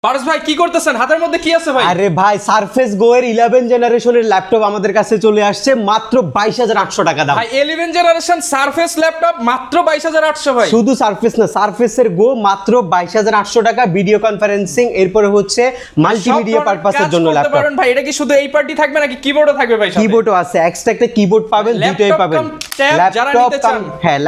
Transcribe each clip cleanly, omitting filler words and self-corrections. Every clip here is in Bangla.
পারস ভাই কি করতেছেন? হাতের মধ্যে কি আছে ভাই? আরে ভাই সারফেস গো এর 11 জেনারেশনের ল্যাপটপ আমাদের কাছে চলে আসছে মাত্র 22800 টাকা দাম। ভাই 11 জেনারেশন সারফেস ল্যাপটপ মাত্র 22800 ভাই। শুধু সারফেস না, সারফেসের গো মাত্র 22800 টাকা, ভিডিও কনফারেন্সিং, এরপরে হচ্ছে মাল্টিমিডিয়া পারপাসের জন্য ল্যাপটপ। ভাই এটা কি শুধু এই পার্টি থাকবে নাকি কিবোর্ডও থাকবে ভাই? সাথে কিবোর্ডও আছে, এক্সট্রা একটা কিবোর্ড পাবেন, দুটোই পাবেন।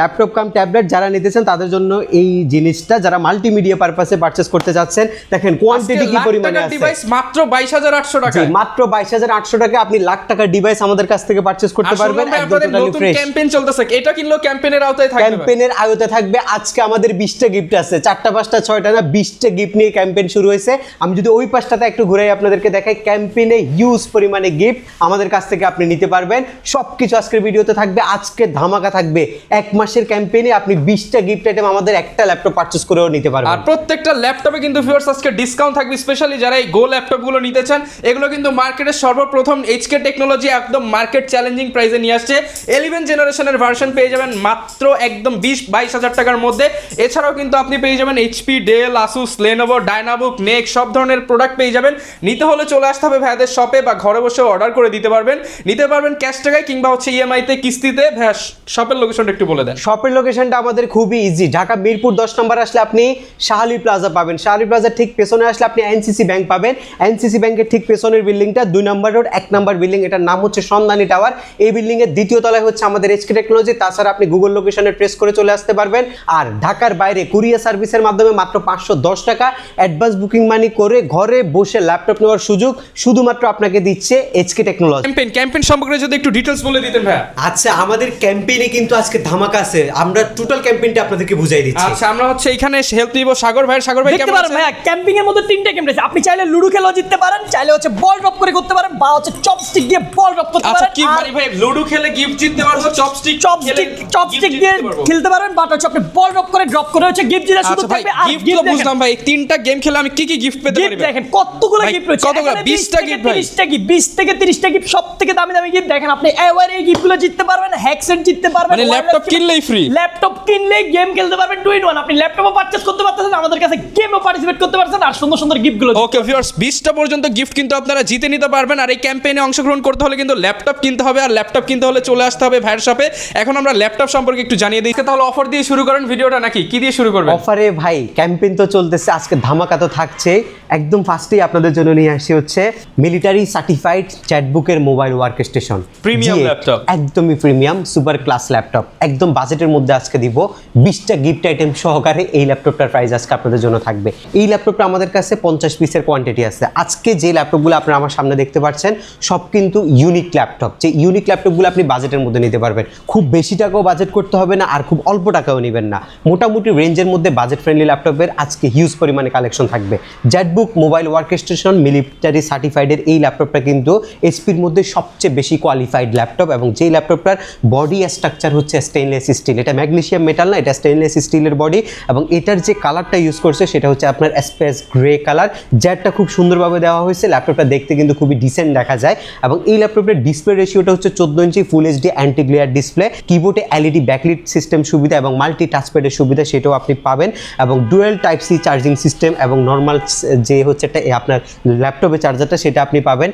ল্যাপটপ কাম ট্যাবলেট যারা নিতে চান তাদের জন্য এই জিনিসটা, যারা মাল্টিমিডিয়া পারপাসে পারচেজ করতে যাচ্ছেন, দেখেন কোয়ান্টিটি কি পরিমাণে আছে। ডিভাইস মাত্র 22800 টাকা। জি, মাত্র 22800 টাকা আপনি লাখ টাকার ডিভাইস আমাদের কাছ থেকে পারচেজ করতে পারবেন একদম টোটালি ফ্রেশ। ক্যাম্পেইন চলতেছে, এটা কিনলো ক্যাম্পেইনের আওতায় থাকবে। ক্যাম্পেইনের আওতায় থাকবে। আজকে আমাদের 20টা গিফট আছে, 4টা 5টা 6টা না, 20টা গিফট নিয়ে ক্যাম্পেইন শুরু হয়েছে। আমি যদি ওই পাশটাতে একটু ঘুরাই আপনাদেরকে দেখাই, ক্যাম্পেইনে হিউজ পরিমাণে গিফট আমাদের কাছ থেকে আপনি নিতে পারবেন। সবকিছু আজকের ভিডিওতে থাকবে। আজকে ধামাকা থাকবে, এক মাসের ক্যাম্পেইনে আপনি 20টা গিফট আইটেম আমাদের একটা ল্যাপটপ পারচেজ করেও নিতে পারবেন। আর প্রত্যেকটা ল্যাপটপে কিন্তু ভিউয়ার্স আজকে ডিসকাউন্ট থাকবে, স্পেশালি যারা এই গো ল্যাপটপগুলো নিতে চান। এগুলো কিন্তু মার্কেটের সর্বপ্রথম এইচকে টেকনোলজি একদম মার্কেট চ্যালেঞ্জিং প্রাইসে নিয়ে আসছে। 11 জেনারেশনের ভার্সন পেয়ে যাবেন মাত্র একদম 20-22 হাজার টাকার মধ্যে। এছাড়াও কিন্তু আপনি পেয়ে যাবেন এইচপি, ডেল, আসুস, লেনোভো, ডায়নাবুক, নেক সব ধরনের প্রোডাক্ট পেয়ে যাবেন। নিতে হলে চলে আসতে হবে ভাইয়াদের শপে, বা ঘরে বসে অর্ডার করে দিতে পারবেন। নিতে পারবেন ক্যাশ টাকায় কিংবা হচ্ছে ইএমআইতে, কিস্তিতে। ভাইয়া শপের লোকেশনটা একটু বলে দেন। শপের লোকেশনটা আমাদের খুবই ইজি। ঢাকা মিরপুর 10 নম্বর আসলে আপনি শাহালি প্লাজা পাবেন। শাহালি প্লাজার ঠিক পেছনে আসলে আপনি এনসিসি ব্যাংক পাবেন। এনসিসি ব্যাংকের ঠিক পেছনের বিল্ডিংটা 2 নম্বর রোড 1 নম্বর বিল্ডিং, এটার নাম হচ্ছে সন্ধানী টাওয়ার। এই বিল্ডিং এর দ্বিতীয় তলায় হচ্ছে আমাদের এইচকে টেকনোলজি। তাছাড়া আপনি গুগল লোকেশনে প্রেস করে চলে আসতে পারবেন। আর ঢাকার বাইরে কুরিয়ার সার্ভিসের মাধ্যমে মাত্র 510 টাকা অ্যাডভান্স বুকিং মানি করে ঘরে বসে ল্যাপটপ নেওয়ার সুযোগ শুধুমাত্র আপনাকে দিচ্ছে এইচকে টেকনোলজি। ক্যাম্পেইন সম্পর্কে যদি একটু ডিটেইলস বলে দিতেন ভাই। আচ্ছা, আমাদের ক্যাম্পেইনে কিন্তু আজকে ধামাকা আছে। আমরা টোটাল ক্যাম্পেইনটা আপনাদেরকে বুঝাই দিচ্ছি। আচ্ছা, আমরা হচ্ছে এখানে হেল্প নিব সাগর ভাই। সাগর ভাই দেখতে পারেন ভাইয়া, ক্যাম্পিং এর মধ্যে 3টা গেম রয়েছে। আপনি চাইলে লুডো খেলেও জিততে পারেন, চাইলে হচ্ছে বল ড্রপ করে করতে পারেন, বা হচ্ছে চপস্টিক দিয়ে বল ড্রপ করতে আচ্ছা পারেন। কি মানে ভাই, লুডো খেলে গিফট জিততে পারবো, চপস্টিক দিয়ে খেলতে পারেন, বা হচ্ছে আপনি বল ড্রপ করে হচ্ছে গিফট জিতার সুযোগ থাকবে। আর গিফট তো বুঝলাম ভাই, 3টা গেম খেলে আমি কি কি গিফট পেতে পারি? দেখেন কতগুলো গিফট রয়েছে, কতগুলো? 20টা গিফট ভাই, 30টা গিফট, 20 থেকে 30টা গিফট, সবথেকে দামি দামি গিফট। দেখেন আপনি এওয়ারে এই গিফটগুলো জিততে পারবেন, হ্যাকসেট জিততে পারবেন। মানে ল্যাপটপ কিনলেই ফ্রি, ল্যাপটপ কিনলেই গেম খেলতে পারবেন 2 in 1। আপনি ল্যাপটপও পারচেজ করতে পারতেছেন, আমাদের কাছে গেমও পার্টিসিপেট করতে পারছেন, আর সুন্দর সুন্দর গিফটগুলো। ওকে ভিউয়ার্স, 20টা পর্যন্ত গিফট কিন্তু আপনারা জিতে নিতে পারবেন। আর এই ক্যাম্পেইনে অংশগ্রহণ করতে হলে কিন্তু ল্যাপটপ কিনতে হবে, আর ল্যাপটপ কিনতে হলে চলে আসতে হবে ভাইয়ের শপে। এখন আমরা ল্যাপটপ সম্পর্কে একটু জানিয়ে দিই। তাহলে অফার দিয়ে শুরু করেন ভিডিওটা, নাকি কি দিয়ে শুরু করবেন? অফারে ভাই ক্যাম্পেইন তো চলতেছে, আজকে ধামাকা তো থাকছে। একদম ফার্স্টেই আপনাদের জন্য নিয়ে আসছি হচ্ছে মিলিটারি সার্টিফাইড চ্যাটবুকের mobile work station premium laptop, একদমই প্রিমিয়াম সুপার ক্লাস ল্যাপটপ, একদম বাজেটের মধ্যে আজকে দিব। 20টা গিফট আইটেম সহকারে এই ল্যাপটপটার প্রাইস আজকে আপনাদের জন্য থাকবে। এই ল্যাপটপটা আমাদের কাছে 50 পিসের কোয়ান্টিটি আছে। আজকে যে ল্যাপটপগুলো আপনারা আমার সামনে দেখতে পাচ্ছেন সব কিন্তু ইউনিক ল্যাপটপ। যে ইউনিক ল্যাপটপগুলো আপনি বাজেটের মধ্যে নিতে পারবেন। খুব বেশি টাকাও বাজেট করতে হবে না, আর খুব অল্প টাকাও নেবেন না। মোটামুটি রেঞ্জের মধ্যে বাজেট ফ্রেন্ডলি ল্যাপটপের আজকে হিউজ পরিমাণে কালেকশন থাকবে। জ্যাটবুক মোবাইল ওয়ার্ক স্টেশন মিলিটারি সার্টিফাইডের এই ল্যাপটপটা কিন্তু এইচপির মধ্যে সবচেয়ে বেশি কোয়ালিফাইড ল্যাপটপ, এবং যেই ল্যাপটপটার বডি স্ট্রাকচার হচ্ছে স্টেইনলেস স্টিল। এটা ম্যাগনেসিয়াম মেটাল না, এটা স্টেইনলেস স্টিলের বডি, এবং এটার যে কালারটা ইউজ করছে সেটা হচ্ছে আপনার স্পেস গ্রে কালার। জ্যাটটা খুব সুন্দরভাবে দেওয়া হয়েছে। ল্যাপটপটা দেখতে কিন্তু খুবই ডিসেন্ট দেখা যায়, এবং এই ল্যাপটপের ডিসপ্লে রেশিওটা হচ্ছে 14 inch full HD anti glare display. কিবোর্ডে এলইডি ব্যাকলিট সিস্টেম সুবিধা এবং মাল্টি টাচপ্যাডের সুবিধা সেটাও আপনি পাবেন, এবং dual type C charging system, এবং নর্মাল যে হচ্ছে আপনার ল্যাপটপের চার্জারটা সেটা আপনি পাবেন।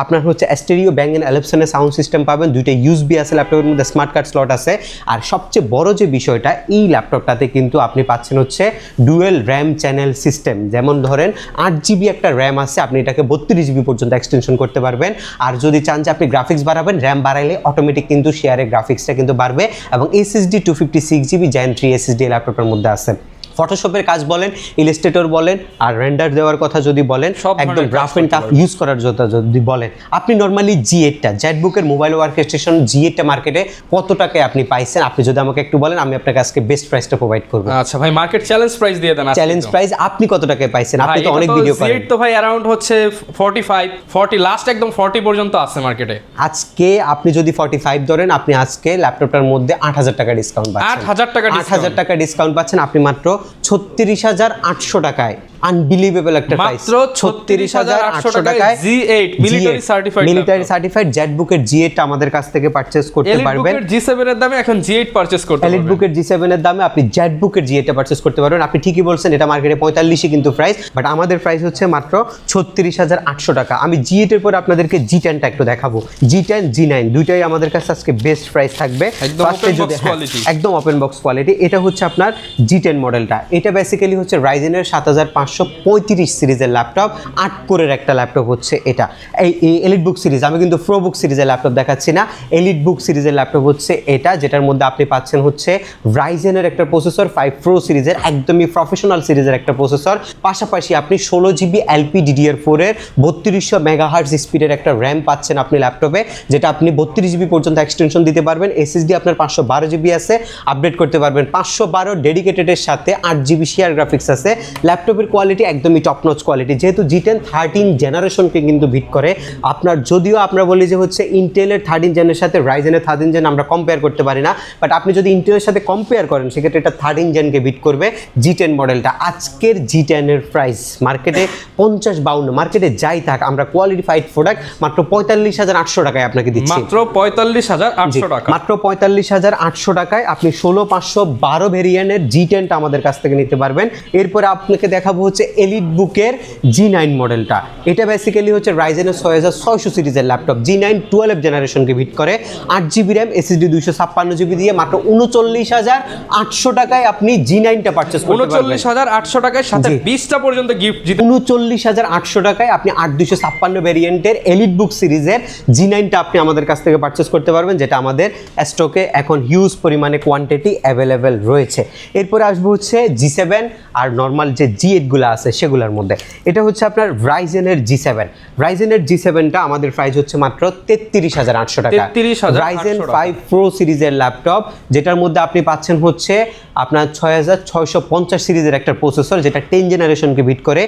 আপনার হচ্ছে স্টেরিও ব্যাং এন্ড অ্যালপসনের সাউন্ড সিস্টেম পাবেন। 2টা ইউএসবি আছে ল্যাপটপের মধ্যে, স্মার্ট কার্ড স্লট আছে। আর সবচেয়ে বড় যে বিষয়টা, এই ল্যাপটপটাতে কিন্তু আপনি পাচ্ছেন হচ্ছে ডুয়েল র্যাম চ্যানেল সিস্টেম। যেমন ধরেন 8GB একটা র্যাম আছে, আপনি এটাকে 32GB পর্যন্ত এক্সটেনশন করতে পারবেন। আর যদি চান যে আপনি গ্রাফিক্স বাড়াবেন, র্যাম বাড়াইলে অটোমেটিক কিন্তু শেয়ারে গ্রাফিক্সটা কিন্তু বাড়বে। এবং এসএসডি 256GB Gen 3 এসএসডি ল্যাপটপের মধ্যে আছে। ফটোশপের কাজ বলেন, ইলাস্ট্রেটর বলেন, আর রেন্ডার দেওয়ার কথা যদি বলেন, একদম রাফ এন্ড টাফ ইউজ করার জন্য যদি বলেন, আপনি নর্মালি জি8টা জ্যাটবুকের মোবাইল ওয়ার্ক স্টেশন জি8টা মার্কেটে কত টাকায় আপনি পাইছেন, আপনি যদি আমাকে একটু বলেন, আমি আপনাকে আজকে বেস্ট প্রাইসটা প্রোভাইড করব। আচ্ছা ভাই, মার্কেট চ্যালেঞ্জ প্রাইস দিয়ে দেন। চ্যালেঞ্জ প্রাইস আপনি কত টাকায় পাইছেন? আপনি তো অনেক ভিডিও করেন। জি8 তো ভাই अराउंड হচ্ছে 45 40 লাস্ট একদম 40 পর্যন্ত আছে মার্কেটে। আজকে আপনি যদি 45 ধরেন, আপনি আজকে ল্যাপটপটার মধ্যে 8000 টাকা ডিসকাউন্ট পাচ্ছেন। 8000 টাকা ডিসকাউন্ট, 8000 টাকা ডিসকাউন্ট পাচ্ছেন আপনি মাত্র 36,800 টাকায়। আনবিলিভেবল একটা প্রাইস, মাত্র 36,800 টাকায় G8 military certified, military certified জেটবুকের G8 টা আমাদের কাছ থেকে পারচেজ করতে পারবেন। এলিট বুকের G7 এর দামে এখন G8 পারচেজ করতে পারবেন। এলিট বুকের G7 এর দামে আপনি জেটবুকের G8 টা পারচেজ করতে পারবেন। আপনি ঠিকই বলছেন, এটা মার্কেটে 45 কিন্তু প্রাইস, বাট আমাদের প্রাইস হচ্ছে মাত্র 36,800 টাকা। আমি G8 এর পর আপনাদেরকে G10 টা একটু দেখাবো। G10 G9 দুইটাই আমাদের কাছে আজকে বেস্ট প্রাইস থাকবে। একদম ওপেন বক্স কোয়ালিটি, একদম ওপেন বক্স কোয়ালিটি। এটা হচ্ছে আপনার G10 মডেলটা। এটা বেসিক্যালি হচ্ছে রাইজেনের 7535 সিরিজের ল্যাপটপ, 8 কোরের একটা ল্যাপটপ হচ্ছে এটা। এই এলিট বুক সিরিজ, আমি কিন্তু প্রো বুক সিরিজের ল্যাপটপ দেখাচ্ছি না, এলিট বুক সিরিজের ল্যাপটপ হচ্ছে এটা, যেটার মধ্যে আপনি পাচ্ছেন হচ্ছে রাইজেনের একটা প্রসেসর 5 প্রো সিরিজের, একদমই প্রফেশনাল সিরিজের একটা প্রসেসর। পাশাপাশি আপনি 16GB LPDDR4 এর 3200 মেগাহার্টজ স্পিডের একটা র্যাম পাচ্ছেন আপনি ল্যাপটপে, যেটা আপনি 32GB পর্যন্ত এক্সটেনশন দিতে পারবেন। SSD আপনার 512GB আছে, আপডেট করতে পারবেন। 512 ডেডিকেটেডের সাথে 8GB শেয়ার গ্রাফিক্স আছে। ল্যাপটপের কোয়ালিটি একদমই টপ নচ কোয়ালিটি, যেহেতু G10 13 জেনারেশনকে কিন্তু বিট করে। আপনার যদিও আমরা বলি যে হচ্ছে ইন্টেলের 13 জেনের সাথে রাইজেনের 13 জেন আমরা কম্পেয়ার করতে পারি না, বাট আপনি যদি ইন্টেলের সাথে কম্পেয়ার করেন সেক্ষেত্রে এটা 13 জেনকে বিট করবে G10 মডেলটা। আজকের G10 এর প্রাইস মার্কেটে 50-52, মার্কেটে যাই থাক, আমরা কোয়ালিটিফাইড প্রোডাক্ট মাত্র 45,800 টাকায় আপনাকে দিচ্ছি। মাত্র 45,800 টাকা, মাত্র 45,800 টাকায় আপনি 16512 ভেরিয়েন্টের G10 টা আমাদের কাছ থেকে নিতে পারবেন। এরপরে আপনাকে দেখাবো হচ্ছে এলিট বুকের G9 মডেলটা। এটা বেসিক্যালি হচ্ছে রাইজেনের 6600 সিরিজের ল্যাপটপ, G9 12 জেনারেশনকে ভিট করে, 8GB র্যাম, SSD 256GB দিয়ে মাত্র 39,800 টাকায় আপনি G9 টা পারচেজ করতে পারবেন। 39,800 টাকায় সাথে 20টা পর্যন্ত গিফট জিতে। 39,800 টাকায় আপনি 8256 ভেরিয়েন্টের এলিট বুক সিরিজের G9 টা আপনি আমাদের কাছ থেকে পারচেজ করতে পারবেন, যেটা আমাদের স্টকে এখন হিউজ পরিমাণে কোয়ান্টিটি অ্যাভেলেবেল রয়েছে। এরপরে আসবো হচ্ছে G7 আর নর্মাল যে G8 গুলো আছে সেগুলোর মধ্যে। এটা হচ্ছে আপনার রাইজেনের G7। রাইজেনের G7 টা আমাদের প্রাইস হচ্ছে মাত্র 33,800 টাকা। 33,800 রাইজেন 5 প্রো সিরিজের ল্যাপটপ, যেটার মধ্যে আপনি পাচ্ছেন হচ্ছে আপনার 6650 সিরিজের একটা প্রসেসর, যেটা 10 জেনারেশনকে বিট করে।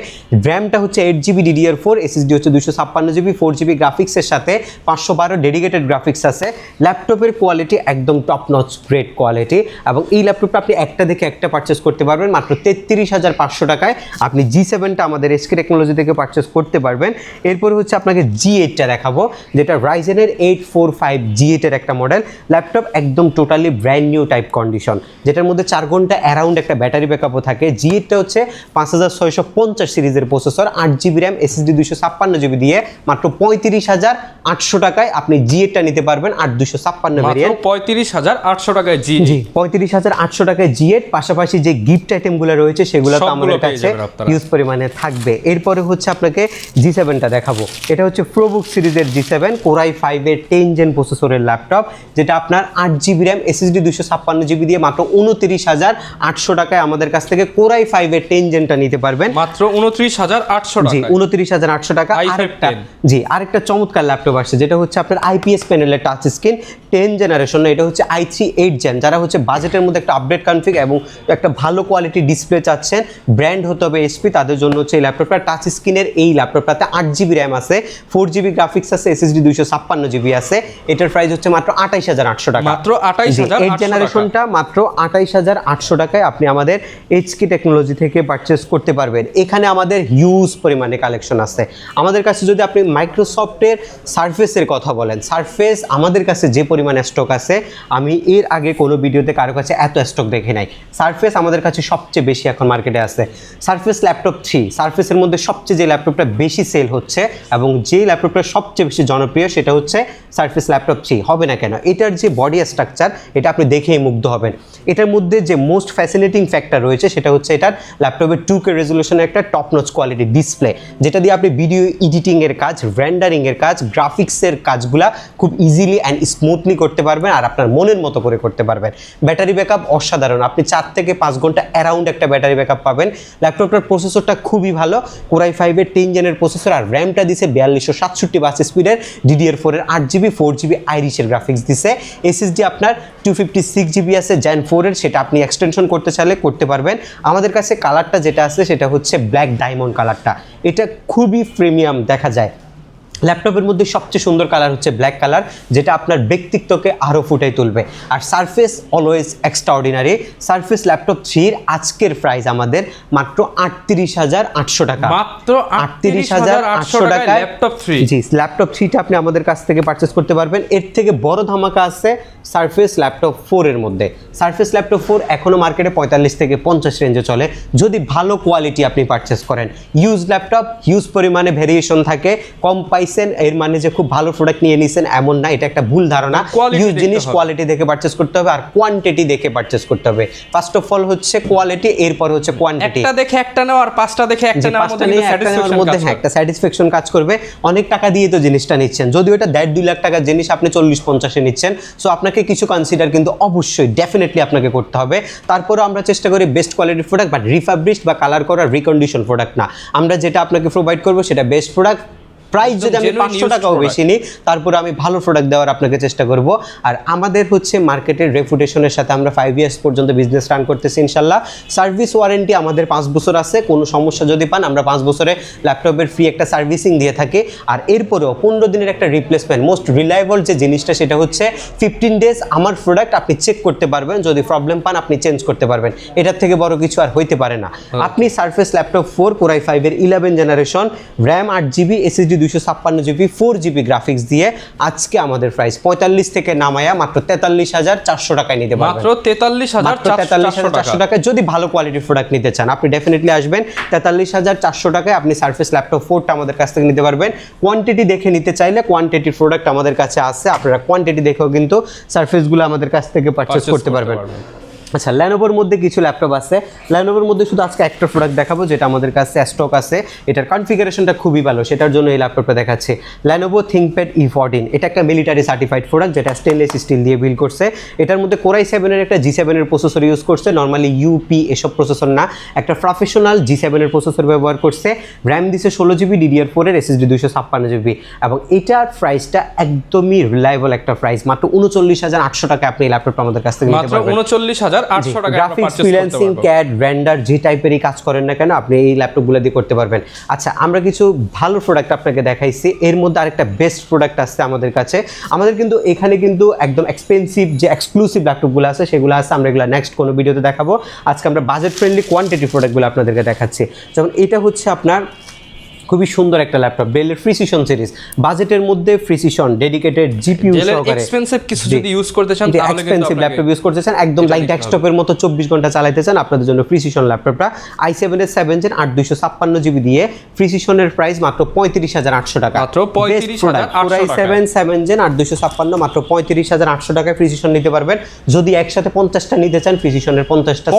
র্যামটা হচ্ছে 8GB DDR4, SSD হচ্ছে 256GB, 4GB গ্রাফিক্সের সাথে 512 ডেডিকেটেড গ্রাফিক্স আছে। ল্যাপটপের কোয়ালিটি একদম টপ নচ গ্রেট কোয়ালিটি, এবং এই ল্যাপটপটা আপনি একটা দেখে একটা পারচেস করতে পারবেন মাত্র 33,500 টাকায়। আপনি G7 টা আমাদের SK টেকনোলজি থেকে পারচেস করতে পারবেন। এরপরে হচ্ছে আপনাকে G8 টা দেখাবো, যেটা রাইজেনের 845 G8 এর একটা মডেল ল্যাপটপ, একদম totally brand new type condition, যেটার মধ্যে 4 ঘন্টা অ্যারাউন্ড একটা ব্যাটারি ব্যাকআপও থাকে। G8 টা হচ্ছে 5650 সিরিজের processor, 8GB RAM, SSD 256GB দিয়ে মাত্র 35,800 টাকায় আপনি G8 টা নিতে পারবেন। 8256 ভেরিয়েন্ট 35,800 টাকায় জি 35,800 টাকায় G8। পাশাপাশি যে গিফট আইটেমগুলো রয়েছে সেগুলো তো আমাদের কাছে হিউজ পরিমাণে থাকবে। এরপরে হচ্ছে আপনাকে G7 টা দেখাবো। এটা হচ্ছে প্রোবুক সিরিজের G7 Core i5 এর 10 জেন প্রসেসরের ল্যাপটপ, যেটা আপনার 8GB র্যাম, SSD 256GB দিয়ে মাত্র 29,800 টাকায় আমাদের কাছ থেকে Core i5 এর 10 জেনটা নিতে পারবেন মাত্র 29,800 টাকা। জি 29,800 টাকা। আরেকটা চমৎকার ল্যাপটপ আসছে, যেটা হচ্ছে আপনার IPS প্যানেলের টাচ স্ক্রিন 10 জেনারেশন, এটা হচ্ছে i3 8 জেন। যারা হচ্ছে বাজেটের মধ্যে একটা আপডেট কনফিগ এবং একটা ভালো কোয়ালিটি ডিসপ্লে চাচ্ছেন, ব্র্যান্ড হতে হবে SP, তাদের জন্য হচ্ছে এই ল্যাপটপটা। টাচ স্ক্রিনের এই ল্যাপটপটাতে 8GB র্যাম আছে, 4GB গ্রাফিক্স আছে, SSD 256GB আছে। এটার প্রাইস হচ্ছে মাত্র 28,800 টাকা। মাত্র 28,800 8 জেনারেশনটা মাত্র 28,800 টাকায় আপনি আমাদের HK টেকনোলজি থেকে পারচেস করতে পারবেন। এখানে আমাদের হিউজ পরিমাণে কালেকশন আছে। আমাদের কাছে যদি আপনি মাইক্রোসফটের সারফেসের কথা বলেন, সারফেস আমাদের কাছে যে পরিমাণে স্টক আছে, আমি এর আগে কোনো ভিডিওতে কারো কাছে এত স্টক দেখি নাই। সারফেস আমাদের কাছে সবচেয়ে বেশি এখন মার্কেটে আছে। সারফেস ল্যাপটপ 3, সারফেসের মধ্যে সবচেয়ে যে ল্যাপটপটা বেশি সেল হচ্ছে এবং যে ল্যাপটপটা সবচেয়ে বেশি জনপ্রিয় সেটা হচ্ছে সারফেস ল্যাপটপ 3। হবে না কেন? এটার যে বডি স্ট্রাকচার, এটা আপনি দেখেই মুগ্ধ হবেন। এটার মধ্যে যে মোস্ট ফ্যাসিনেটিং ফ্যাক্টর রয়েছে সেটা হচ্ছে এটার ল্যাপটপের 2K রেজলিউশনের একটা টপ নচ কোয়ালিটি ডিসপ্লে, যেটা দিয়ে আপনি ভিডিও এডিটিং এর কাজ, রেন্ডারিং এর কাজ, গ্রাফিক্সের কাজগুলা খুব ইজিলি অ্যান্ড স্মুথলি করতে পারবেন আর আপনার মনের মতো করে করতে পারবেন। ব্যাটারি ব্যাকআপ অসাধারণ, আপনি 4 থেকে 5 ঘন্টা অ্যারাউন্ড একটা ব্যাটারি ব্যাকআপ পাবেন। ল্যাপটপটার প্রসেসরটা খুবই ভালো, Core i5 এর 10 জেনের প্রসেসর, আর র্যামটা দিছে 4267 বাস স্পিডের DDR4 এর 8GB 4GB আইরিশের গ্রাফিক্স দিছে। SSD আপনার 256GB আছে Gen 4 এর, সেটা আপনি এক্সটেনশন করতে চাইলে করতে পারবেন। আমাদের কাছে কালারটা যেটা আছে সেটা হচ্ছে ব্ল্যাক ডায়মন্ড কালারটা, এটা খুবই প্রিমিয়াম দেখা যায়। ল্যাপটপের মধ্যে সবচেয়ে সুন্দর কালার হচ্ছে ব্ল্যাক কালার, যেটা আপনার ব্যক্তিত্বকে আরও ফুটাই তুলবে। আর Surface always extraordinary. Surface laptop 3 আজকের প্রাইস আমাদের মাত্র 38,800 টাকা। মাত্র 38,800 টাকায় ল্যাপটপ 3। জি, ল্যাপটপ 3টা আপনি আমাদের কাছ থেকে পারচেস করতে পারবেন। এর থেকে বড় ধামাকা আছে সারফেস ল্যাপটপ 4 এর মধ্যে। সারফেস ল্যাপটপ 4 এখনো মার্কেটে 45 থেকে 50 রেঞ্জে চলে, যদি ভালো কোয়ালিটি আপনি পারচেস করেন। ইউজ ল্যাপটপ, হিউজ পরিমাণে ভেরিয়েশন থাকে, কম পাইছেন এর মানে যে খুব ভালো প্রোডাক্ট নিয়ে নিছেন এমন না, এটা একটা ভুল ধারণা। ইউজ জিনিস কোয়ালিটি দেখে পারচেস করতে হবে আর কোয়ান্টিটি দেখে পারচেস করতে হবে। ফার্স্ট অফ অল হচ্ছে কোয়ালিটি, এরপর হচ্ছে কোয়ান্টিটি। একটা দেখে একটা নাও আর পাঁচটা দেখে একটা নাও, একটা স্যাটিসফ্যাকশন কাজ করবে। অনেক টাকা দিয়ে তো জিনিসটা নিচ্ছেন, যদিও এটা 1.5-2 লাখ টাকার জিনিস আপনি 40-50-এ নিচ্ছেন, সো আপনাকে কিছু কনসিডার কিন্তু অবশ্যই ডেফিনেটলি আপনাকে করতে হবে। তারপরে আমরা চেষ্টা করি বেস্ট কোয়ালিটির প্রোডাক্ট, বাট রিফাবরিশড বা কালার করা রিকন্ডিশন প্রোডাক্ট না। আমরা যেটা আপনাকে প্রোভাইড করবো সেটা বেস্ট প্রোডাক্ট। প্রাইস যদি আমি 500 টাকাও বেশি নিই, তারপরে আমি ভালো প্রোডাক্ট দেওয়ার আপনাকে চেষ্টা করব। আর আমাদের হচ্ছে মার্কেটের রেপুটেশনের সাথে আমরা 5 ইয়ার্স পর্যন্ত বিজনেস রান করতেছি ইনশাল্লাহ। সার্ভিস ওয়ারেন্টি আমাদের 5 বছর আছে, কোনো সমস্যা যদি পান আমরা 5 বছরে ল্যাপটপের ফ্রি একটা সার্ভিসিং দিয়ে থাকি। আর এরপরেও 15 দিনের একটা রিপ্লেসমেন্ট, মোস্ট রিলায়েবল যে জিনিসটা সেটা হচ্ছে 15 ডেজ আমার প্রোডাক্ট আপনি চেক করতে পারবেন, যদি প্রবলেম পান আপনি চেঞ্জ করতে পারবেন। এটার থেকে বড় কিছু আর হইতে পারে না। আপনি সারফেস ল্যাপটপ 4 Core i5 এর 11 generation, RAM 8GB, SSD 256GB, 4GB graphics দিয়ে আজকে আমাদের প্রাইস 45 থেকে নামায়া মাত্র 43,400 টাকায় নিতে পারবেন। মাত্র 43,400 টাকায় যদি ভালো কোয়ালিটির প্রোডাক্ট নিতে চান আপনি ডেফিনেটলি আসবেন। 43,400 টাকায় আপনি সারফেস ল্যাপটপ 4টা আমাদের কাছ থেকে নিতে পারবেন। কোয়ান্টিটি দেখে নিতে চাইলে কোয়ান্টিটির প্রোডাক্ট আমাদের কাছে আছে, আপনারা কোয়ান্টিটি দেখেও কিন্তু সারফেসগুলো আমাদের কাছ থেকে পারচেজ করতে পারবেন। আচ্ছা, ল্যানোভোর মধ্যে কিছু ল্যাপটপ আছে। ল্যানোভোর মধ্যে শুধু আজকে একটা প্রোডাক্ট দেখাবো যেটা আমাদের কাছে স্টক আছে, এটার কনফিগারেশনটা খুবই ভালো, সেটার জন্য এই ল্যাপটপটা দেখাচ্ছে। ল্যানোভো থিংকপ্যাড E14, এটা একটা মিলিটারি সার্টিফাইড প্রোডাক্ট যেটা স্টেনলেস স্টিল দিয়ে বিল্ড করছে। এটার মধ্যে Core i7 এর একটা G7 এর প্রসেসর ইউজ করছে, নর্মালি ইউপি এসব প্রসেসর না, একটা প্রফেশনাল G7 এর প্রসেসর ব্যবহার করছে। র্যাম দিছে 16GB, DDR4 এর, SSD 256GB, এবং এটার প্রাইসটা একদমই রিলায়েবল একটা প্রাইস। মাত্র 39,800 টাকা আপনি এই ল্যাপটপটা আমাদের কাছ থেকে নিতে পারবেন। 39,800 টাকা গ্রাফিক্স, ফ্রিল্যান্সিং, ক্যাড, রেন্ডার যে টাইপেরই কাজ করেন না কেন আপনি এই ল্যাপটপগুলো দিয়ে করতে পারবেন। আচ্ছা, আমরা কিছু ভালো প্রোডাক্ট আপনাকে দেখাইছি, এর মধ্যে আরেকটা বেস্ট প্রোডাক্ট আছে আমাদের কাছে। আমাদের কিন্তু এখানে কিন্তু একদম এক্সপেন্সিভ যে এক্সক্লুসিভ ল্যাপটপগুলো আছে সেগুলো আছে, আমরা এগুলো নেক্সট কোনো ভিডিওতে দেখাবো। আজকে আমরা বাজেট ফ্রেন্ডলি কোয়ান্টিটি প্রোডাক্টগুলো আপনাদেরকে দেখাচ্ছি। যেমন এটা হচ্ছে আপনার খুবই সুন্দর একটা ল্যাপটপ, ডেলের প্রিসিশন সিরিজ, বাজেটের মধ্যে প্রিসিশন ডেডিকেটেড জিপিইউ সহকারে। এক্সপেন্সিভ কিছু যদি ইউজ করতে চান তাহলে কিন্তু এক্সপেন্সিভ ল্যাপটপ ইউজ করতে চান, একদম লাইক ডেস্কটপের মতো 24 ঘন্টা চালাতে চান, আপনাদের জন্য প্রিসিশন ল্যাপটপটা i7 এর 7 Gen 8 256GB দিয়ে প্রিসিশনের প্রাইস মাত্র 35,800 টাকা। মাত্র 35,800 টাকা। i7 7 Gen 8 256 মাত্র 35,800 টাকায় প্রিসিশন নিতে পারবেন। যদি একসাথে 50টা নিতে চান প্রিসিশনের 50টা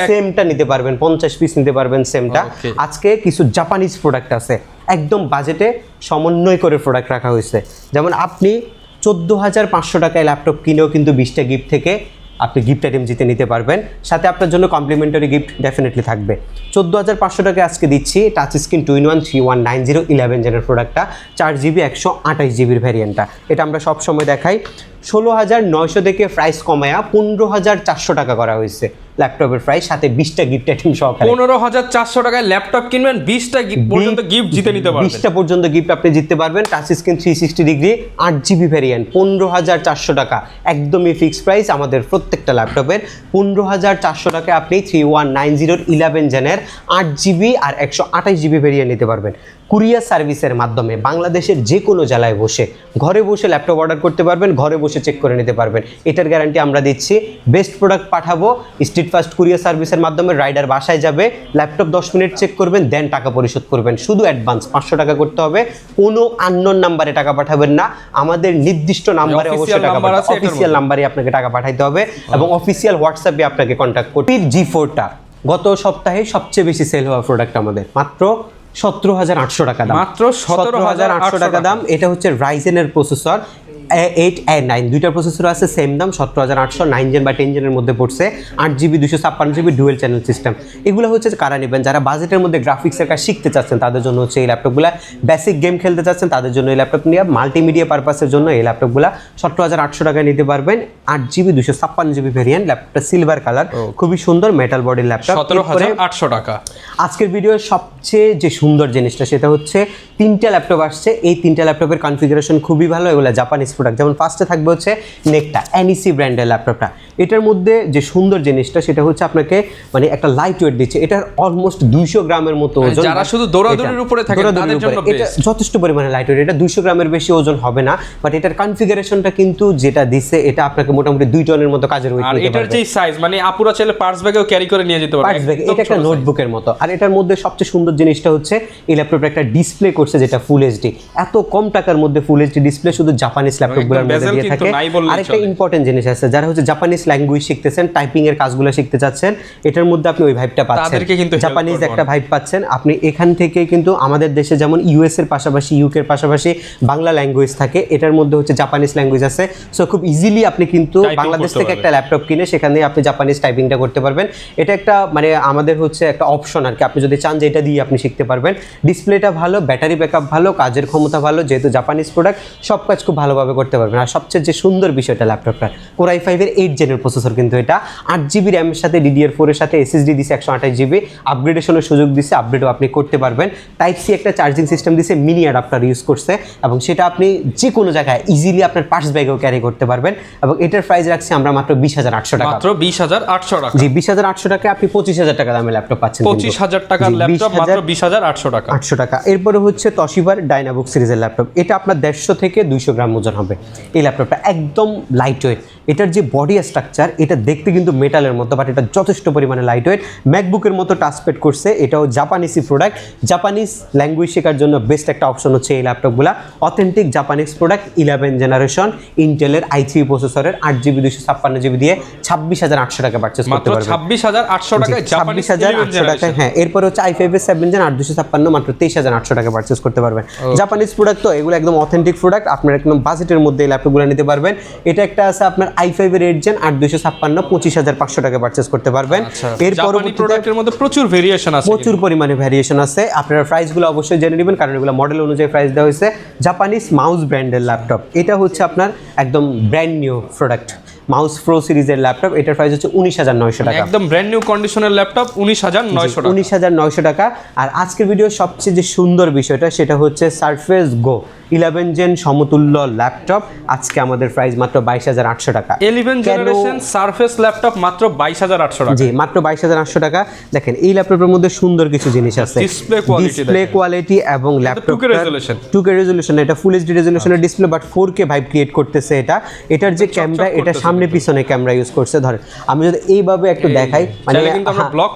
সেমটা নিতে পারবেন, 50 পিস নিতে পারবেন সেমটা। আজকে কিছু জাপানিজ প্রোডাক্ট আছে, একদম বাজেটে সমন্বয় করে প্রোডাক্ট রাখা হয়েছে। যেমন আপনি 14,500 টাকায় ল্যাপটপ কিনেও কিন্তু 20টা গিফট থেকে আপনি গিফট আইটেম জিতে নিতে পারবেন, সাথে আপনার জন্য কমপ্লিমেন্টারি গিফট ডেফিনেটলি থাকবে। 14,500 টাকায় আজকে দিচ্ছি টাচ স্ক্রিন 2-in-1 3190 11 জেনের প্রোডাক্টটা, 4GB 128GBর ভ্যারিয়েন্টটা। এটা আমরা সব সময় দেখাই। 16,900 থেকে প্রাইস কমায়া 15,400 টাকা করা হয়েছে ল্যাপটপের প্রাইস, সাথে 20টা গিফট আইটেম সহকারে। 15,400 টাকায় ল্যাপটপ কিনবেন, 20টা গিফট পর্যন্ত গিফট জিতে নিতে পারবেন। 20টা পর্যন্ত গিফট আপনি জিততে পারবেন। Touch screen 360 degree 8GB variant, 15,400 টাকা, একদমই ফিক্সড প্রাইস আমাদের প্রত্যেকটা ল্যাপটপের। 15,400 টাকায় আপনি 3190 11 জেনের 8GB আর 128GB ভ্যারিয়েন্ট নিতে পারবেন। কুরিয়ার সার্ভিসের মাধ্যমে বাংলাদেশের যে কোনো জেলায় বসে ঘরে বসে ল্যাপটপ অর্ডার করতে পারবেন, ঘরে বসে চেক করে নিতে পারবেন, এটার গ্যারান্টি আমরা দিচ্ছি। বেস্ট প্রোডাক্ট পাঠাবো স্ট্রিট ফাস্ট কুরিয়ার সার্ভিসের মাধ্যমে, রাইডার বাসায় যাবে, ল্যাপটপ 10 মিনিট চেক করবেন, দেন টাকা পরিশোধ করবেন। শুধু অ্যাডভান্স 500 টাকা করতে হবে, কোনো আননোন নাম্বারে টাকা পাঠাবেন না, আমাদের নির্দিষ্ট নাম্বারে অবশ্যই টাকা পাঠাবেন, অফিসিয়াল নাম্বারে আপনাকে টাকা পাঠাইতে হবে, এবং অফিসিয়াল হোয়াটসঅ্যাপে আপনাকে কন্ট্যাক্ট করতে। G4টা গত সপ্তাহে সবচেয়ে বেশি সেল হওয়া প্রোডাক্ট আমাদের, মাত্র 17,800 টাকা দাম, মাত্র 17,800 টাকা দাম। এটা হচ্ছে রাইজেনের প্রসেসর 8 আর 9 দুইটা প্রসেসর আছে, সেম দাম 17,800, 9 জেন বা 10 জেনের মধ্যে পড়ছে, 8GB 256GB dual channel system. এগুলো হচ্ছে কারা নেবেন, যারা বাজেটের মধ্যে গ্রাফিক্সের কাজ শিখতে চাচ্ছেন তাদের জন্য হচ্ছে এই ল্যাপটপগুলো, বেসিক গেম খেলতে চাচ্ছেন তাদের জন্য এই ল্যাপটপ নিয়ে, মাল্টিমিডিয়া পারপাসের জন্য এই ল্যাপটপগুলো 17,800 টাকায় নিতে পারবেন। 8GB 256GB ভেরিয়েন্ট, ল্যাপটপটা সিলভার কালার, খুবই সুন্দর মেটাল বডির ল্যাপটপ। 17,800 টাকা। আজকের ভিডিওর সবচেয়ে যে সুন্দর জিনিসটা সেটা হচ্ছে 3টা ল্যাপটপ আসছে। এই 3টা ল্যাপটপের কনফিগারেশন খুবই ভালো, এগুলো জাপানিজ প্রোডাক্ট। যেমন ফার্স্টে থাকবে হচ্ছে নেকটা, NEC ব্র্যান্ডের ল্যাপটপটা। এটার মধ্যে যে সুন্দর জিনিসটা সেটা হচ্ছে আপনাকে মানে একটা লাইট ওয়েট দিচ্ছে। এটার অলমোস্ট 200 গ্রামের মতো ওজন। যারা শুধু দৌড়াদৌড়ির উপরে থাকে তাদের জন্য এটা যথেষ্ট পরিমাণে লাইট ওয়েট। এটা 200 গ্রামের বেশি ওজন হবে না, বাট এটার কনফিগারেশনটা কিন্তু যেটা দিচ্ছে এটা আপনাকে মোটামুটি 2 টনের মতো কাজের ওয়েট আর নিতে এটার পারবে। যে সাইজ মানে আপুরা চাইলে পার্স ব্যাগেও ক্যারি করে নিয়ে যেতে পারবে। পার্স ব্যাগ, এটা একটা নোটবুকের মতো। আর এটার মধ্যে সবচেয়ে সুন্দর জিনিসটা হচ্ছে এই ল্যাপটপটা একটা ডিসপ্লে করছে যেটা ফুল এইচডি। এত কম টাকার মধ্যে ফুল এইচডি ডিসপ্লে শুধু জাপানিজ ল্যাপটপগুলোর মধ্যে দিয়ে থাকে। আরেকটা ইম্পর্টেন্ট জিনিস আছে, যারা হচ্ছে জাপানিজ ল্যাঙ্গুয়েজ শিখতেছেন, টাইপিং এর কাজগুলো শিখতে চাচ্ছেন, এটার মধ্যে আপনি ওই ভাইবটা পাচ্ছেন, জাপানিজ একটা ভাইব পাচ্ছেন। আপনি এখান থেকে কিন্তু আমাদের দেশে যেমন ইউএস এর পাশাপাশি ইউকে এর পাশাপাশি বাংলা ল্যাঙ্গুয়েজ থাকে, এটার মধ্যে হচ্ছে জাপানিজ ল্যাঙ্গুয়েজ আছে। সো খুব ইজিলি আপনি কিন্তু বাংলাদেশ থেকে একটা ল্যাপটপ কিনে সেখানে আপনি জাপানিজ টাইপিংটা করতে পারবেন। এটা একটা মানে আমাদের হচ্ছে একটা অপশন আর কি, আপনি যদি চান যে এটা দিয়ে আপনি শিখতে পারবেন। ডিসপ্লেটা ভালো, ব্যাটারি ব্যাকআপ ভালো, কাজের ক্ষমতা ভালো, যেহেতু জাপানিজ প্রোডাক্ট সব কাজ খুব ভালোভাবে করতে পারবেন। আর সবচেয়ে যে সুন্দর বিষয়টা ল্যাপটপটা Core i5 এর 8 জেনের প্রসেসর, কিন্তু এটা 8GB র্যামের সাথে DDR4 এর সাথে SSD দিছে 128GB, আপগ্রেডেশনের সুযোগ দিছে, আপডেটও আপনি করতে পারবেন। টাইপ সি একটা চার্জিং সিস্টেম দিছে, মিনি অ্যাডাপ্টার ইউজ করছে এবং সেটা আপনি যে কোনো জায়গায় ইজিলি আপনার পার্স ব্যাগেও ক্যারি করতে পারবেন। এবং এটার প্রাইস রাখছি আমরা মাত্র 20,800 টাকা। মাত্র 20,800 টাকা। জি, 20,800 টাকায় আপনি 25,000 টাকা দামে ল্যাপটপ পাচ্ছেন। 25,000 টাকার ল্যাপটপ মাত্র 20,800 টাকা। 800 টাকা। এরপরে হচ্ছে তশিবার ডাইনাবুক সিরিজের ল্যাপটপ, এটা আপনার 150 থেকে 200 গ্রাম ওজন হবে। এই ল্যাপটপটা একদম লাইট ওয়েট। এটার যে বডি স্ট্রাকচার এটা দেখতে কিন্তু মেটালের মতো, বাট এটা যথেষ্ট পরিমাণে লাইট ওয়েট। ম্যাকবুকের মতো টাচপ্যাড করছে, এটাও জাপানিসি প্রোডাক্ট। জাপানিজ ল্যাঙ্গুয়েজ শেখার জন্য বেস্ট একটা অপশন হচ্ছে এই ল্যাপটপগুলো। অথেন্টিক জাপানিজ প্রোডাক্ট, 11 জেনারেশন ইন্টেলের i3 প্রসেসরের 8GB 256GB দিয়ে 26,800 টাকা পারচেজ করতে পারবেন। 26,800 টাকায় জাপানিজ 26,800 টাকা। হ্যাঁ, এরপর হচ্ছে i5 এর 7 জেন 856 মাত্র 23,800 টাকা পারচেজ করতে পারবেন। জাপানিজ প্রোডাক্ট তো এগুলো একদম অথেন্টিক প্রোডাক্ট, আপনার একদম বাজেটের মধ্যে এই ল্যাপটপগুলো নিতে পারবেন। এটা একটা আছে আপনার i5 এর 8 জেন 8256 25,500 টাকা পারচেজ করতে পারবেন। এর পরবর্তী প্রোডাক্টের মধ্যে প্রচুর ভেরিয়েশন আছে, প্রচুর পরিমাণে ভেরিয়েশন আছে। আপনারা প্রাইসগুলো অবশ্যই জেনে নেবেন কারণ এগুলো মডেল অনুযায়ী প্রাইস দেওয়া হয়েছে। জাপানিজ মাউস ব্র্যান্ডের ল্যাপটপ, এটা হচ্ছে আপনার একদম brand new product, mouse pro সিরিজের ল্যাপটপ। এটার প্রাইস হচ্ছে 19,900 টাকা। একদম ব্র্যান্ড নিউ কন্ডিশনের ল্যাপটপ 19,900 টাকা। 19,900 টাকা। আর আজকের ভিডিওর সবচেয়ে যে সুন্দর বিষয়টা সেটা হচ্ছে সারফেস গো 11 জেন সমতুল্য ল্যাপটপ। আজকে আমাদের প্রাইস মাত্র 22,800 টাকা। 11 জেনারেশন সারফেস ল্যাপটপ মাত্র 22,800 টাকা। জি, মাত্র 22,800 টাকা। দেখেন এই ল্যাপটপের মধ্যে সুন্দর কিছু জিনিস আছে, ডিসপ্লে কোয়ালিটি এবং ল্যাপটপ 2K রেজোলিউশন। এটা ফুল এইচডি রেজোলিউশনের display, but 4K vibe create করতেছে এটা। এটার যে ক্যামেরা, এটা সামনে পিছনে ক্যামেরা ইউজ করছে। ধরেন আমি যদি এইভাবে একটু দেখাই, মানে ব্লক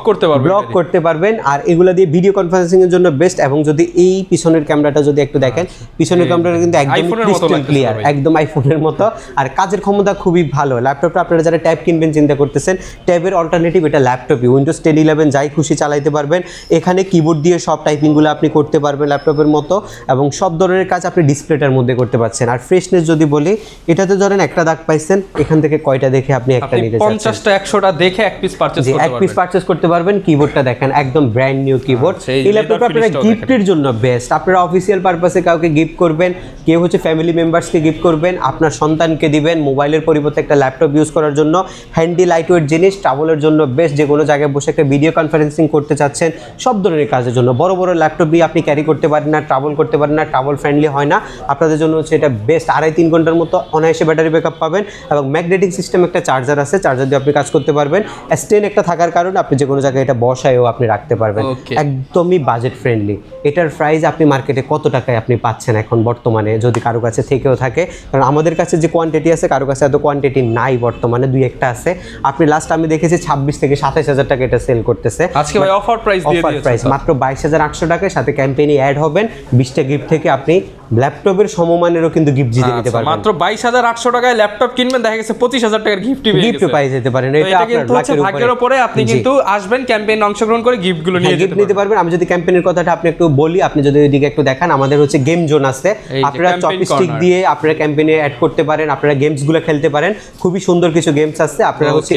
করতে পারবেন। আর এগুলা দিয়ে ভিডিও কনফারেন্সিং এর জন্য বেস্ট। এবং যদি এই পিছনের ক্যামেরাটা যদি একটু দেখেন, পিছনের ক্যামেরাটা কিন্তু একদম ক্রিস্টাল ক্লিয়ার, একদম আইফোনের মতো। আর কাজের ক্ষমতা খুবই ভালো। ল্যাপটপটা আপনারা যারা ট্যাব কিনবেন চিন্তা করতেছেন, ট্যাবের অল্টারনেটিভ এটা ল্যাপটপই। উইন্ডোজ 10 11 যাই খুশি চালাইতে পারবেন। এখানে কিবোর্ড দিয়ে সব টাইপিংগুলো আপনি করতে পারবেন ল্যাপটপের মতো, এবং সব ধরনের কাজ আপনি ডিসপ্লেটার মধ্যে করতে পারছেন। আর ফ্রেশনেস যদি বলি, এটাতে ধরেন একটা দাগ পাইছেন, এখান থেকে কয়টা দেখে আপনি একটা নিতে চাচ্ছেন, 50টা 100টা দেখে এক পিস পারচেজ করতে পারবেন। এক পিস পারচেজ করতে পারবেন। কিবোর্ডটা দেখেন একদম ব্র্যান্ড নিউ কিবোর্ড। এই ল্যাপটপটা আপনারা গিফটের জন্য বেস্ট। আপনারা অফিসিয়াল পারপাসে কাউকে গিফট করবেন, কেউ হচ্ছে ফ্যামিলি মেম্বার্সকে গিফট করবেন, আপনার সন্তানকে দিবেন, মোবাইলের পরিবর্তে একটা ল্যাপটপ ইউজ করার জন্য হ্যান্ডি লাইট ওয়েট জিনিস, ট্রাভেলের জন্য বেস্ট। যে কোনো জায়গায় বসে একটা ভিডিও কনফারেন্সিং করতে চাচ্ছেন, সব ধরনের কাজের জন্য। বড় বড় ল্যাপটপ দিয়ে আপনি ক্যারি করতে পারেন না, ট্রাভেল করতে পারেন না, ট্রাভেল ফ্রেন্ডলি হয় না, আপনাদের জন্য হচ্ছে এটা বেস্ট। 2.5-3 ঘন্টার মতো অনায়াসে ব্যাটারি ব্যাকআপ পাবেন, এবং ম্যাগনেটিক সিস্টেম একটা চার্জার আছে, চার্জার দিয়ে আপনি কাজ করতে পারবেন। স্ট্যান্ড একটা থাকার কারণে আপনি যে কোনো জায়গায় এটা বসায়ও আপনি রাখতে পারবেন। একদমই বাজেট ফ্রেন্ডলি। এটার প্রাইস আপনি মার্কেটে কত টাকায় আপনি পাচ্ছেন এখন বর্তমানে, যদি কারো কাছে থেকেও থাকে? কারণ আমাদের কাছে যে কোয়ান্টিটি আছে, কারো কাছে এত কোয়ান্টিটি নাই বর্তমানে, 2-1টা আছে। আপনি লাস্ট আমি দেখেছি 26 থেকে 27,000 টাকা এটা সেল করতেছে। আজকে ভাই অফার প্রাইস দিয়ে দিয়েছে, অফার প্রাইস মাত্র 22,800 টাকায়, সাথে ক্যাম্পেইনে অ্যাড হবেন। 20টা গিফট থেকে আপনি ল্যাপটপের সমমানেরও কিন্তু গিফট জিতে নিতে পারবেন। মাত্র 22,800 টাকায় ল্যাপটপ কিনবেন, দেখা গেছে 25,000 টাকার গিফট পাই যেতে পারেন। এটা কিন্তু হচ্ছে ভাগ্যের উপরে। আপনি কিন্তু আসবেন, ক্যাম্পেইনে অংশগ্রহণ করে গিফটগুলো নিতে পারবেন। আমি যদি ক্যাম্পেইনের কথাটা আপনি একটু বলি, আপনি যদি ওইদিকে একটু দেখান, আমাদের হচ্ছে গেম জোন আছে। আপনারা চপস্টিক দিয়ে আপনারা ক্যাম্পেইনে অ্যাড করতে পারেন, আপনারা গেমসগুলো খেলতে পারেন। খুবই সুন্দর কিছু গেমস আছে। আপনারা হচ্ছে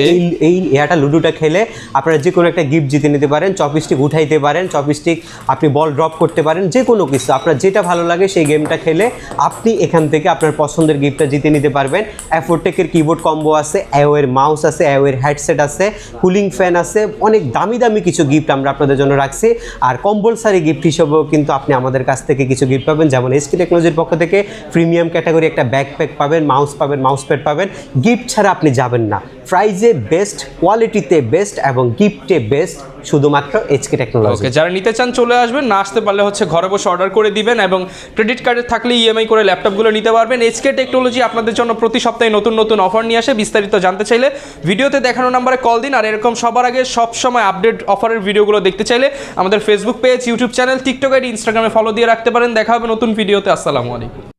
এই এয়াটা লুডোটা খেলে আপনারা যে কোনো একটা গিফট জিতে নিতে পারেন। চপস্টিক উঠাইতে পারেন, চপস্টিক আপনি বল ড্রপ করতে পারেন, যে কোনো কিছু আপনার যেটা ভালো লাগে সেই গেম গেমটা খেলে আপনি এখান থেকে আপনার পছন্দের গিফটটা জিতে নিতে পারবেন। অ্যাফোরটেকের কিবোর্ড কম্বো আছে, অ্যাওয়ের মাউস আছে, অ্যাওয়ের হেডসেট আছে, কুলিং ফ্যান আছে, অনেক দামি দামি কিছু গিফট আমরা আপনাদের জন্য রাখছি। আর কম্পালসারি গিফট হিসেবেও কিন্তু আপনি আমাদের কাছ থেকে কিছু গিফট পাবেন, যেমন এইচকে টেকনোলজির পক্ষ থেকে প্রিমিয়াম ক্যাটাগরি একটা ব্যাকপ্যাক পাবেন, মাউস পাবেন, মাউস প্যাড পাবেন। গিফট ছাড়া আপনি যাবেন না। প্রাইজে বেস্ট, কোয়ালিটিতে বেস্ট এবং গিফটে বেস্ট, শুধুমাত্র এইচকে টেকনোলজি। ওকে, যারা নিতে চান চলে আসবেন, না আসতে পারলে হচ্ছে ঘরে বসে অর্ডার করে দিবেন এবং ক্রেডিট কার্ডে থাকলে ইএমআই করে ল্যাপটপগুলো নিতে পারবেন। এইচকে টেকনোলজি আপনাদের জন্য প্রতি সপ্তাহে নতুন নতুন অফার নিয়ে আসে। বিস্তারিত জানতে চাইলে ভিডিওতে দেখানো নাম্বারে কল দিন। আর এরকম সবার আগে সব সময় আপডেট অফারের ভিডিওগুলো দেখতে চাইলে আমাদের Facebook page, YouTube channel, TikTok ID, ইনস্টাগ্রামে ফলো দিয়ে রাখতে পারেন। দেখা হবে নতুন ভিডিওতে। আসসালামু আলাইকুম।